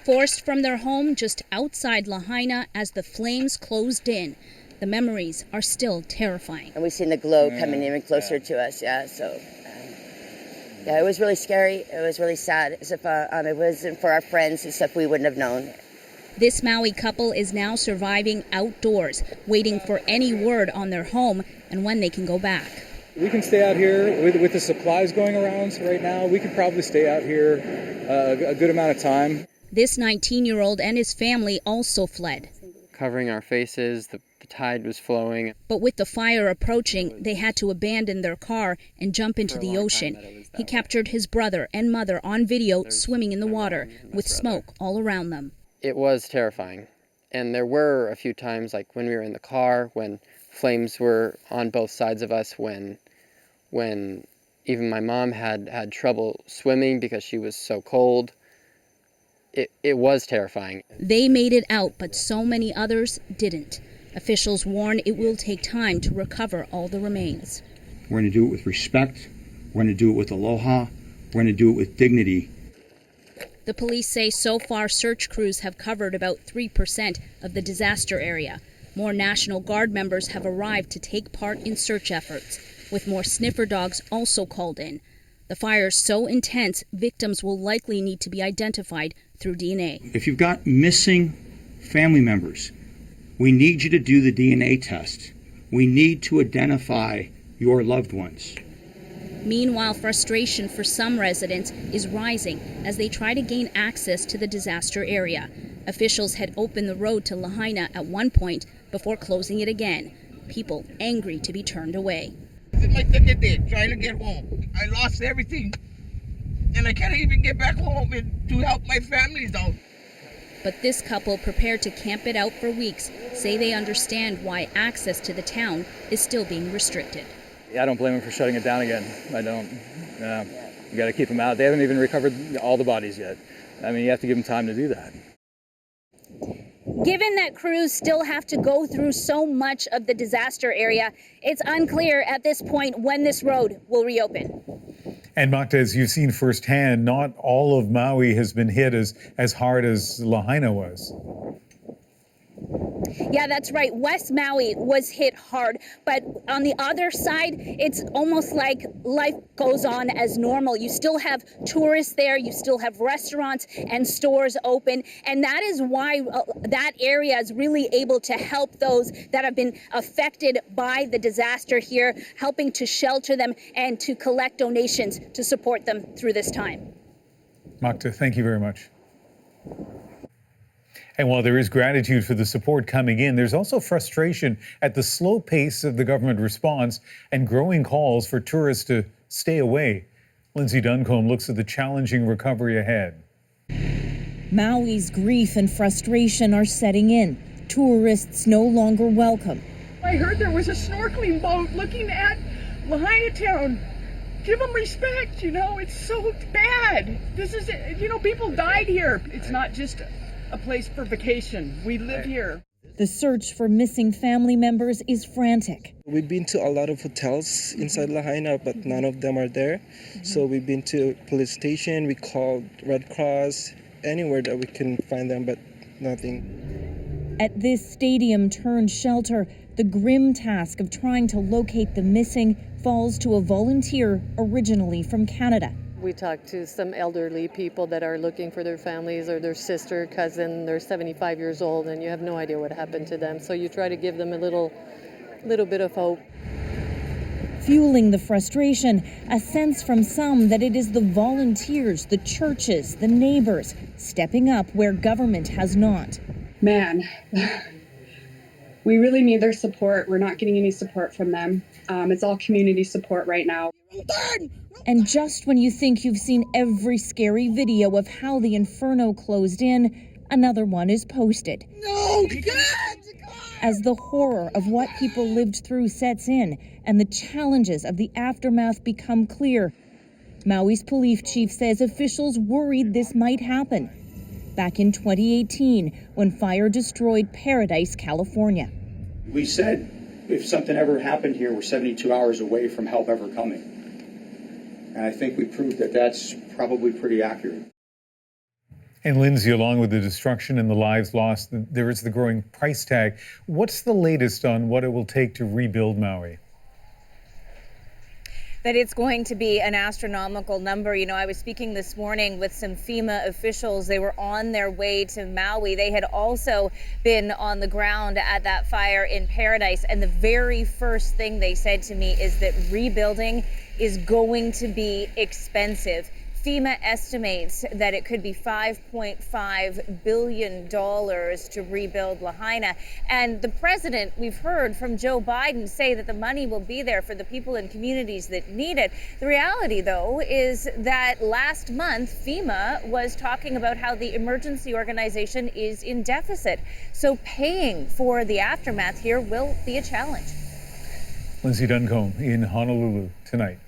Forced from their home just outside Lahaina as the flames closed in. The memories are still terrifying. And we've seen the glow coming even closer to us, so it was really scary. It was really sad. As if it wasn't for our friends and stuff, we wouldn't have known. This Maui couple is now surviving outdoors, waiting for any word on their home and when they can go back. We can stay out here with the supplies going around right now. We could probably stay out here a good amount of time. This 19-year-old and his family also fled. Covering our faces, the tide was flowing. But with the fire approaching, they had to abandon their car and jump into the ocean. He captured his brother and mother on video swimming in the water with smoke all around them. It was terrifying. And there were a few times, like when we were in the car, when flames were on both sides of us, when even my mom had trouble swimming because she was so cold. It was terrifying. They made it out, but so many others didn't. Officials warn it will take time to recover all the remains. We're going to do it with respect. We're going to do it with aloha. We're going to do it with dignity. The police say so far search crews have covered about 3% of the disaster area. More National Guard members have arrived to take part in search efforts, with more sniffer dogs also called in. The fire's so intense, victims will likely need to be identified through DNA. If you've got missing family members, we need you to do the DNA test. We need to identify your loved ones. Meanwhile, frustration for some residents is rising as they try to gain access to the disaster area. Officials had opened the road to Lahaina at one point before closing it again. People angry to be turned away. This is my second day trying to get home. I lost everything. And I can't even get back home and to help my families out. But this couple, prepared to camp it out for weeks, say they understand why access to the town is still being restricted. I don't blame them for shutting it down again. I don't. You got to keep them out. They haven't even recovered all the bodies yet. I mean, you have to give them time to do that. Given that crews still have to go through so much of the disaster area, it's unclear at this point when this road will reopen. And Magda, as you've seen firsthand, not all of Maui has been hit as hard as Lahaina was. Yeah, that's right. West Maui was hit hard, but on the other side, it's almost like life goes on as normal. You still have tourists there, you still have restaurants and stores open, and that is why that area is really able to help those that have been affected by the disaster here, helping to shelter them and to collect donations to support them through this time. Magda, thank you very much. And while there is gratitude for the support coming in, there's also frustration at the slow pace of the government response and growing calls for tourists to stay away. Lindsay Duncombe looks at the challenging recovery ahead. Maui's grief and frustration are setting in. Tourists no longer welcome. I heard there was a snorkeling boat looking at Lahaina town. Give them respect, it's so bad. This is, people died here. It's not just a place for vacation. We live here. The search for missing family members is frantic. We've been to a lot of hotels inside Lahaina, but none of them are there. So we've been to police station, we called Red Cross, anywhere that we can find them, but nothing. At this stadium-turned-shelter, the grim task of trying to locate the missing falls to a volunteer originally from Canada. We talked to some elderly people that are looking for their families or their sister, cousin. They're 75 years old and you have no idea what happened to them. So you try to give them a little bit of hope. Fueling the frustration, a sense from some that it is the volunteers, the churches, the neighbors stepping up where government has not. Man, we really need their support. We're not getting any support from them. It's all community support right now. And just when you think you've seen every scary video of how the inferno closed in, another one is posted. No, God! As the horror of what people lived through sets in and the challenges of the aftermath become clear, Maui's police chief says officials worried this might happen back in 2018 when fire destroyed Paradise, California. We said if something ever happened here, we're 72 hours away from help ever coming. And I think we proved that that's probably pretty accurate. And Lindsay, along with the destruction and the lives lost, there is the growing price tag. What's the latest on what it will take to rebuild Maui? That it's going to be an astronomical number. You know, I was speaking this morning with some FEMA officials. They were on their way to Maui. They had also been on the ground at that fire in Paradise. And the very first thing they said to me is that rebuilding is going to be expensive. FEMA estimates that it could be $5.5 billion to rebuild Lahaina. And the president, we've heard from Joe Biden, say that the money will be there for the people and communities that need it. The reality, though, is that last month, FEMA was talking about how the emergency organization is in deficit. So paying for the aftermath here will be a challenge. Lindsay Duncombe in Honolulu tonight.